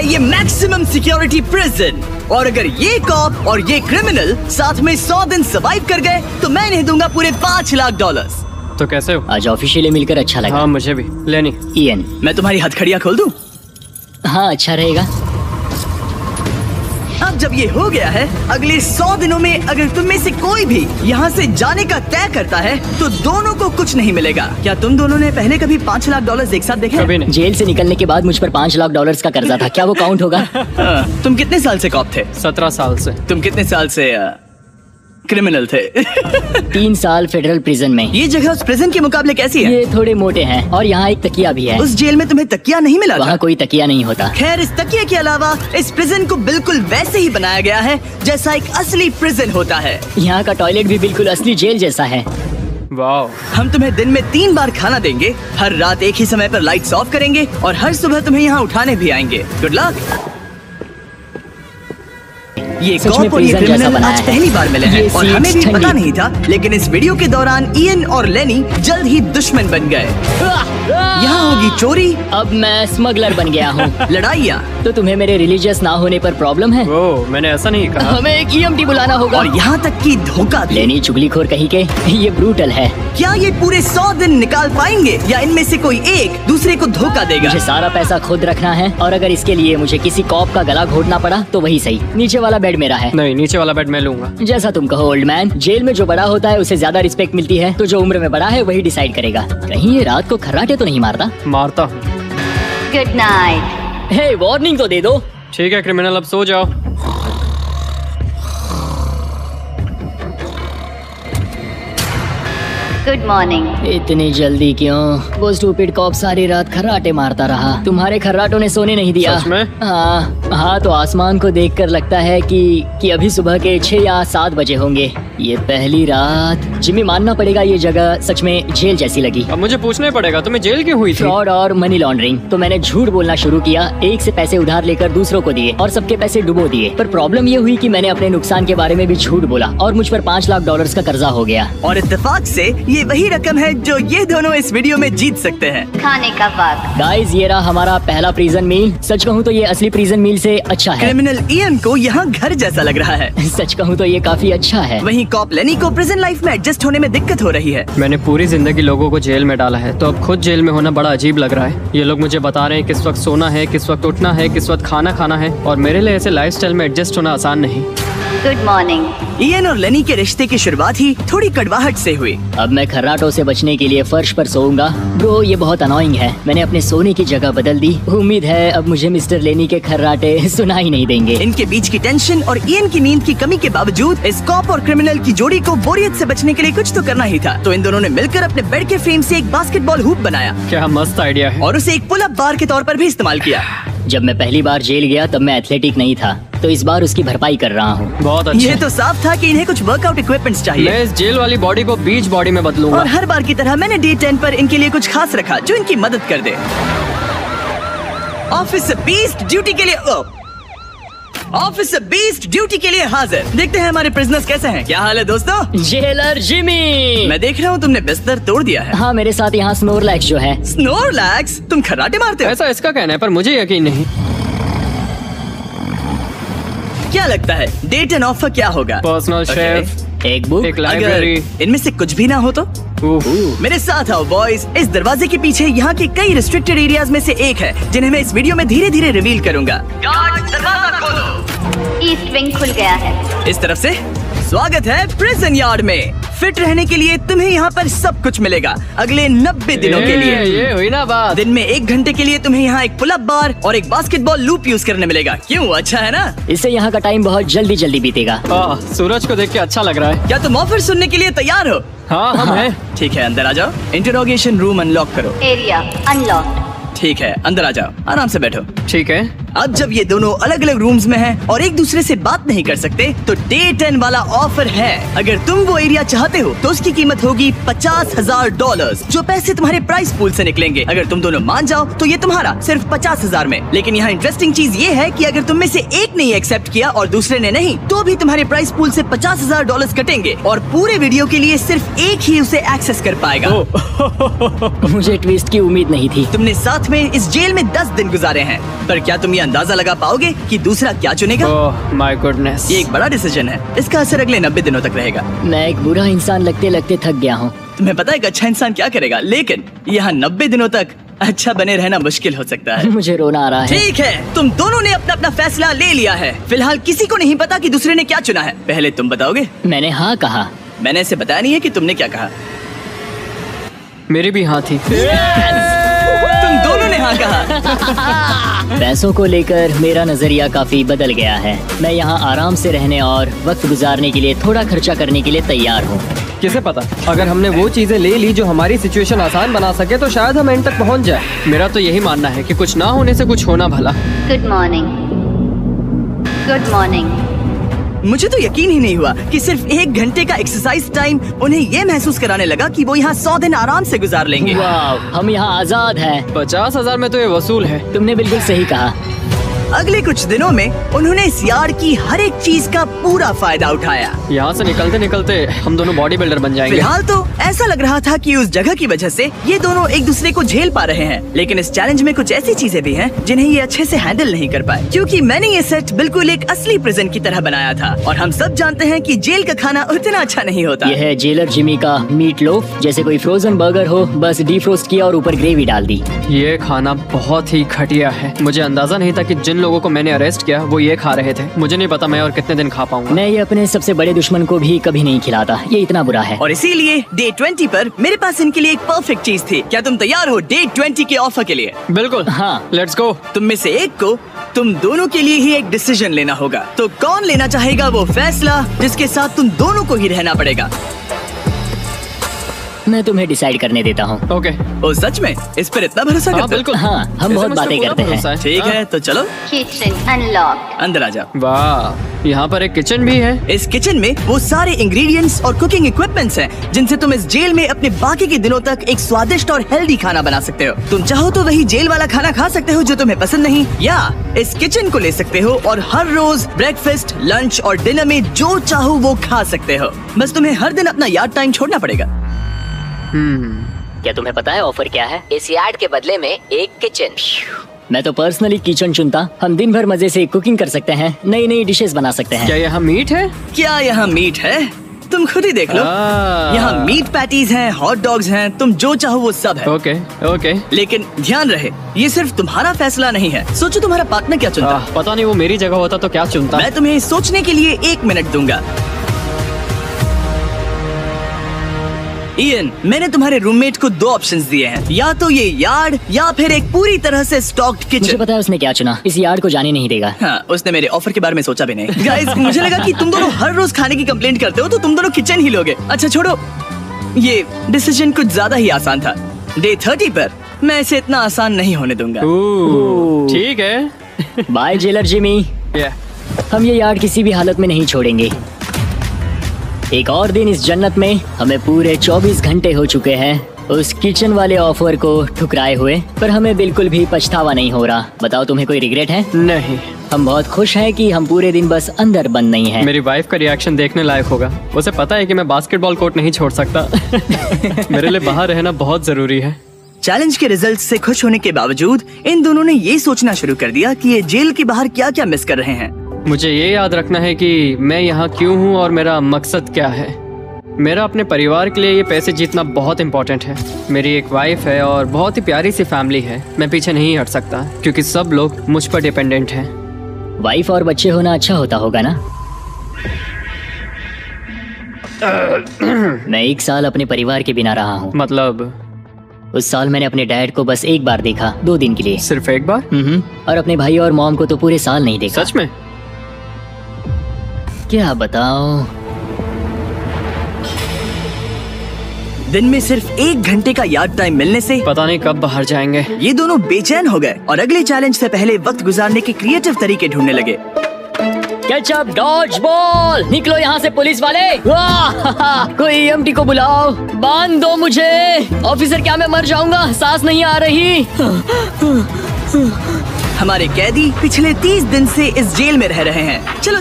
है ये maximum security prison. और अगर ये कॉप और ये क्रिमिनल साथ में 100 दिन सर्वाइव कर गए तो मैं इन्हें दूंगा पूरे $5 लाख। तो कैसे हो? आज ऑफिशियली मिलकर अच्छा लगा। हाँ मुझे भी। लेनी इयन, मैं तुम्हारी हथकड़ियाँ खोल दूं? हाँ अच्छा रहेगा। अब जब ये हो गया है, अगले 100 दिनों में अगर तुम में से कोई भी यहाँ से जाने का तय करता है तो दोनों को कुछ नहीं मिलेगा। क्या तुम दोनों ने पहले कभी $5 लाख एक साथ देखे? कभी नहीं। जेल से निकलने के बाद मुझ पर $5 लाख का कर्जा था, क्या वो काउंट होगा? तुम कितने साल से कॉप थे? 17 साल से। तुम कितने साल से क्रिमिनल थे? 3 साल फेडरल प्रिजन में। ये जगह उस प्रिजन के मुकाबले कैसी है? ये थोड़े मोटे हैं और यहाँ एक तकिया भी है। उस जेल में तुम्हें तकिया नहीं मिला? वहाँ कोई तकिया नहीं होता। खैर, इस तकिया के अलावा इस प्रिजन को बिल्कुल वैसे ही बनाया गया है जैसा एक असली प्रिजन होता है। यहाँ का टॉयलेट भी बिल्कुल असली जेल जैसा है। वाह। हम तुम्हें दिन में 3 बार खाना देंगे, हर रात एक ही समय पर लाइट्स ऑफ करेंगे और हर सुबह तुम्हें यहाँ उठाने भी आएंगे। Good luck. ये कॉप और ये क्रिमिनल आज पहली बार मिले हैं और हमें भी पता नहीं था, लेकिन इस वीडियो के दौरान इयन और लेनी जल्द ही दुश्मन बन गए। यहाँ होगी चोरी, अब मैं स्मगलर बन गया हूँ। लड़ाइयाँ। तो तुम्हें मेरे रिलीजियस ना होने पर प्रॉब्लम है? ओ, मैंने ऐसा नहीं कहा। हमें एक EMT बुलाना होगा। और यहाँ तक कि धोखा भी। लेनी चुगलीखोर कहीं के, ये ब्रूटल है। क्या ये पूरे 100 दिन निकाल पाएंगे या इनमें से कोई एक दूसरे को धोखा देगा? मुझे सारा पैसा खुद रखना है और अगर इसके लिए मुझे किसी कॉप का गला घोटना पड़ा तो वही सही। नीचे वाला बेड मेरा है। नहीं, नीचे वाला बेड मैं लूंगा। जैसा तुम कहो ओल्ड मैन। जेल में जो बड़ा होता है उसे ज्यादा रिस्पेक्ट मिलती है, तो जो उम्र में बड़ा है वही डिसाइड करेगा। कहीं ये रात को खर्राटे तो नहीं मारता? मारता हूँ। Good night. हे, वार्निंग तो दे दो। ठीक है क्रिमिनल, अब सो जाओ। Good morning. इतनी जल्दी क्यों? वो स्टूपिड कॉप सारी रात खर्राटे मारता रहा। तुम्हारे खर्राटों ने सोने नहीं दिया। सच में? हाँ, तो आसमान को देखकर लगता है कि अभी सुबह के 6 या 7 बजे होंगे। ये पहली रात। जिम्मी, मानना पड़ेगा ये जगह सच में जेल जैसी लगी। अब मुझे पूछना पड़ेगा तुम्हें जेल क्यों हुई थी? फ्रॉड और मनी लॉन्ड्रिंग। तो मैंने झूठ बोलना शुरू किया, एक से पैसे उधार लेकर दूसरों को दिए और सबके पैसे डुबो दिए। पर प्रॉब्लम ये हुई कि मैंने अपने नुकसान के बारे में भी झूठ बोला और मुझ पर $5 लाख का कर्जा हो गया। और इत्तेफाक से ये वही रकम है जो ये दोनों इस वीडियो में जीत सकते हैं। खाने का वक्त। गाइस, ये रहा हमारा पहला प्रिजन मील। सच कहूँ तो ये असली प्रिजन मील से अच्छा है। क्रिमिनल इयन को यहाँ घर जैसा लग रहा है। सच कहूँ तो ये काफी अच्छा है। वहीं कॉप लेनी को प्रिजन लाइफ में एडजस्ट होने में दिक्कत हो रही है। मैंने पूरी जिंदगी लोगों को जेल में डाला है, तो अब खुद जेल में होना बड़ा अजीब लग रहा है। ये लोग मुझे बता रहे हैं किस वक्त सोना है, किस वक्त उठना है, किस वक्त खाना खाना है, और मेरे लिए ऐसे लाइफस्टाइल में एडजस्ट होना आसान नहीं। Good morning. इयन और लेनी के रिश्ते की शुरुआत ही थोड़ी कड़वाहट से हुई। अब मैं खर्राटों से बचने के लिए फर्श पर सोऊंगा। ब्रो, ये बहुत अनोइंग है। मैंने अपने सोने की जगह बदल दी। उम्मीद है अब मुझे मिस्टर लेनी के खर्राटे सुनाई नहीं देंगे। इनके बीच की टेंशन और इयन की नींद की कमी के बावजूद इस कॉप और क्रिमिनल की जोड़ी को बोरियत से बचने के लिए कुछ तो करना ही था। तो इन दोनों ने मिलकर अपने बेड के फ्रेम से एक बास्केटबॉल हूप बनाया। क्या मस्त आइडिया है। और उसे एक पुल अप बार के तौर पर भी इस्तेमाल किया। जब मैं पहली बार जेल गया तब मैं एथलेटिक नहीं था, तो इस बार उसकी भरपाई कर रहा हूँ। बहुत अच्छा। ये तो साफ था कि इन्हें कुछ वर्कआउट इक्विपमेंट्स चाहिए। मैं इस जेल वाली बॉडी को बीच बॉडी में बदलूंगा। और हर बार की तरह मैंने डे 10 पर इनके लिए कुछ खास रखा जो इनकी मदद कर दे। ऑफिसर बीस्ट ड्यूटी के लिए ऑफिसर बीस्ट ड्यूटी के लिए हाजिर। देखते हैं हमारे प्रिजनर्स कैसे हैं। क्या हाल है दोस्तों? जेलर जिमी, मैं देख रहा हूँ तुमने बिस्तर तोड़ दिया है। हाँ, मेरे साथ यहाँ स्नोरलैक्स जो है। स्नोरलैक्स? तुम खर्राटे मारते हो? ऐसा इसका कहना है, पर मुझे यकीन नहीं। क्या लगता है डे 10 ऑफर क्या होगा? पर्सनल शेफ, एक बुक, एक लाइब्रेरी। इनमें से कुछ भी ना हो तो? मेरे साथ आओ बॉयज। इस दरवाजे के पीछे यहाँ के कई रिस्ट्रिक्टेड एरियाज में से एक है जिन्हें मैं इस वीडियो में धीरे धीरे रिवील करूंगा। गार्ड, दरवाजा खोलो। ईस्ट विंग खुल गया है। इस तरफ से स्वागत है प्रिजन यार्ड में। फिट रहने के लिए तुम्हें यहाँ पर सब कुछ मिलेगा अगले 90 दिनों के लिए। ये हुई ना बात। दिन में 1 घंटे के लिए तुम्हें यहाँ एक पुल अप बार और एक बास्केटबॉल लूप यूज करने मिलेगा। क्यों, अच्छा है ना? इससे यहाँ का टाइम बहुत जल्दी जल्दी बीतेगा। सूरज को देख के अच्छा लग रहा है। क्या तुम ऑफर सुनने के लिए तैयार हो? हाँ, हम हैं। ठीक है, अंदर आ जाओ। इंटरोगेशन रूम अनलॉक करो। Area unlock. ठीक है, अंदर आ जाओ, आराम से बैठो। ठीक है। अब जब ये दोनों अलग अलग रूम्स में हैं और एक दूसरे से बात नहीं कर सकते तो डे 10 वाला ऑफर है। अगर तुम वो एरिया चाहते हो तो उसकी कीमत होगी $50,000, जो पैसे तुम्हारे प्राइस पूल से निकलेंगे। अगर तुम दोनों मान जाओ तो ये तुम्हारा सिर्फ 50,000 में। लेकिन यहाँ इंटरेस्टिंग चीज ये है कि अगर तुम में से एक ने एक्सेप्ट किया और दूसरे ने नहीं, तो भी तुम्हारे प्राइस पूल से $50,000 कटेंगे और पूरे वीडियो के लिए सिर्फ एक ही उसे एक्सेस कर पाएगा। मुझे ट्विस्ट की उम्मीद नहीं थी। तुमने साथ में इस जेल में 10 दिन गुजारे हैं, पर क्या तुम ये अंदाजा लगा पाओगे कि दूसरा क्या चुनेगा? Oh my goodness. ये एक बड़ा डिसीजन है, इसका असर अगले 90 दिनों तक रहेगा। मैं एक बुरा इंसान लगते लगते थक गया हूँ। तुम्हें पता है एक अच्छा इंसान क्या करेगा, लेकिन यहाँ 90 दिनों तक अच्छा बने रहना मुश्किल हो सकता है। मुझे रोना आ रहा है। ठीक है, तुम दोनों ने अपना अपना फैसला ले लिया है। फिलहाल किसी को नहीं पता कि दूसरे ने क्या चुना है। पहले तुम बताओगे? मैंने हाँ कहा। मैंने इसे बताया नहीं है कि तुमने क्या कहा। मेरी भी हाँ थी। तुम दोनों ने हाँ कहा। पैसों को लेकर मेरा नजरिया काफी बदल गया है। मैं यहाँ आराम से रहने और वक्त गुजारने के लिए थोड़ा खर्चा करने के लिए तैयार हूँ। किसे पता, अगर हमने वो चीजें ले ली जो हमारी सिचुएशन आसान बना सके तो शायद हम एंड तक पहुंच जाए। मेरा तो यही मानना है कि कुछ ना होने से कुछ होना भला। Good morning. Good morning. मुझे तो यकीन ही नहीं हुआ कि सिर्फ 1 घंटे का एक्सरसाइज टाइम उन्हें ये महसूस कराने लगा कि वो यहाँ 100 दिन आराम से गुजार लेंगे। वाह, हम यहाँ आजाद हैं। 50,000 में तो ये वसूल है। तुमने बिल्कुल सही कहा। अगले कुछ दिनों में उन्होंने इस यार्ड की हर एक चीज का पूरा फायदा उठाया। यहाँ से निकलते निकलते हम दोनों बॉडी बिल्डर बन जाएंगे। फिलहाल तो ऐसा लग रहा था कि उस जगह की वजह से ये दोनों एक दूसरे को झेल पा रहे हैं, लेकिन इस चैलेंज में कुछ ऐसी चीजें भी हैं जिन्हें ये अच्छे से हैंडल नहीं कर पाए, क्योंकि मैंने ये सेट बिल्कुल एक असली प्रिजन की तरह बनाया था। और हम सब जानते हैं कि जेल का खाना उतना अच्छा नहीं होता। यह है जेलर जिमी का मीट लोफ, जैसे कोई फ्रोजन बर्गर हो, बस डीफ्रोस्ट किया और ऊपर ग्रेवी डाल दी। ये खाना बहुत ही घटिया है। मुझे अंदाजा नहीं था कि जिन लोगों को मैंने अरेस्ट किया वो ये खा रहे थे। मुझे नहीं पता मैं और कितने दिन खा पाऊंगा। मैं ये अपने सबसे बड़े दुश्मन को भी कभी नहीं खिलाता, ये इतना बुरा है। और इसीलिए डे 20 पर मेरे पास इनके लिए एक परफेक्ट चीज थी। क्या तुम तैयार हो डे 20 के ऑफर के लिए? बिल्कुल, हाँ। Let's go. तुम में से एक को तुम दोनों के लिए ही एक डिसीजन लेना होगा। तो कौन लेना चाहेगा वो फैसला जिसके साथ तुम दोनों को ही रहना पड़ेगा? मैं तुम्हें डिसाइड करने देता हूँ। ओके। ओ सच में इस पर इतना भरोसा हाँ करते हो? बिल्कुल। हाँ, हम बहुत बातें करते हैं। ठीक है, तो चलो किचन अनलॉक। अंदर आ जाओ। वाह, यहाँ पर एक किचन भी है। इस किचन में वो सारे इंग्रेडिएंट्स और कुकिंग इक्विपमेंट्स हैं जिनसे तुम इस जेल में अपने बाकी के दिनों तक एक स्वादिष्ट और हेल्दी खाना बना सकते हो। तुम चाहो तो वही जेल वाला खाना खा सकते हो जो तुम्हें पसंद नहीं, या इस किचन को ले सकते हो और हर रोज ब्रेकफास्ट, लंच और डिनर में जो चाहो वो खा सकते हो। बस तुम्हें हर दिन अपना यार्ड टाइम छोड़ना पड़ेगा। क्या तुम्हें पता है ऑफर क्या है? इस यार्ड के बदले में एक किचन। मैं तो पर्सनली किचन चुनता। हम दिन भर मजे से कुकिंग कर सकते हैं, नई नई डिशेस बना सकते हैं। क्या यहाँ मीट है? क्या यहाँ मीट है? तुम खुद ही देख लो। यहाँ मीट पैटीज हैं, हॉट डॉग्स हैं, तुम जो चाहो वो सब है। Okay okay. लेकिन ध्यान रहे, ये सिर्फ तुम्हारा फैसला नहीं है। सोचो तुम्हारा पार्टनर क्या चुनता। पता नहीं, वो मेरी जगह होता तो क्या चुनता। मैं तुम्हें सोचने के लिए 1 मिनट दूंगा। इयन, मैंने तुम्हारे रूममेट को 2 ऑप्शंस दिए हैं, या तो ये यार्ड या फिर एक पूरी तरह से स्टॉक्ड मुझे किचन। पता है उसने क्या चुना, इस यार्ड को जाने नहीं देगा। हाँ, उसने मेरे ऑफर के बारे में सोचा भी नहीं। गाइस, मुझे लगा कि तुम दोनों हर रोज खाने की कंप्लेंट करते हो तो तुम दोनों किचन ही लोगे। अच्छा छोड़ो, ये डिसीजन कुछ ज्यादा ही आसान था। डे 30 पर मैं इसे इतना आसान नहीं होने दूंगा। ठीक है। Bye jailer Jimmy. हम ये यार्ड किसी भी हालत में नहीं छोड़ेंगे। एक और दिन इस जन्नत में। हमें पूरे 24 घंटे हो चुके हैं उस किचन वाले ऑफर को ठुकराए हुए, पर हमें बिल्कुल भी पछतावा नहीं हो रहा। बताओ, तुम्हें कोई रिग्रेट है? नहीं। हम बहुत खुश हैं कि हम पूरे दिन बस अंदर बंद नहीं हैं। मेरी वाइफ का रिएक्शन देखने लायक होगा। उसे पता है कि मैं बास्केटबॉल कोर्ट नहीं छोड़ सकता। मेरे लिए बाहर रहना बहुत जरूरी है। चैलेंज के रिजल्ट से खुश होने के बावजूद इन दोनों ने ये सोचना शुरू कर दिया कि ये जेल के बाहर क्या क्या मिस कर रहे हैं। मुझे ये याद रखना है कि मैं यहाँ क्यों हूँ और मेरा मकसद क्या है। मेरा अपने परिवार के लिए ये पैसे जीतना बहुत इम्पोर्टेंट है। मेरी एक वाइफ है और बहुत ही प्यारी सी फैमिली है। मैं पीछे नहीं हट सकता क्योंकि सब लोग मुझ पर डिपेंडेंट हैं। वाइफ और बच्चे होना अच्छा होता होगा ना? मैं 1 साल अपने परिवार के बिना रहा हूँ। मतलब? उस साल मैंने अपने डैड को बस 1 बार देखा, 2 दिन के लिए। सिर्फ 1 बार? और अपने भाई और मॉम को तो पूरे साल नहीं देखा। सच में? क्या बताओ। दिन में सिर्फ 1 घंटे का यार्ड टाइम मिलने से पता नहीं कब बाहर जाएंगे। ये दोनों बेचैन हो गए और अगले चैलेंज से पहले वक्त गुजारने के क्रिएटिव तरीके ढूंढने लगे। केचप डॉज बॉल, निकलो यहाँ से पुलिस वाले। कोई EMT को बुलाओ, बांध दो मुझे। ऑफिसर, क्या मैं मर जाऊंगा? सांस नहीं आ रही। हमारे कैदी पिछले 30 दिन से इस जेल में रह रहे हैं। चलो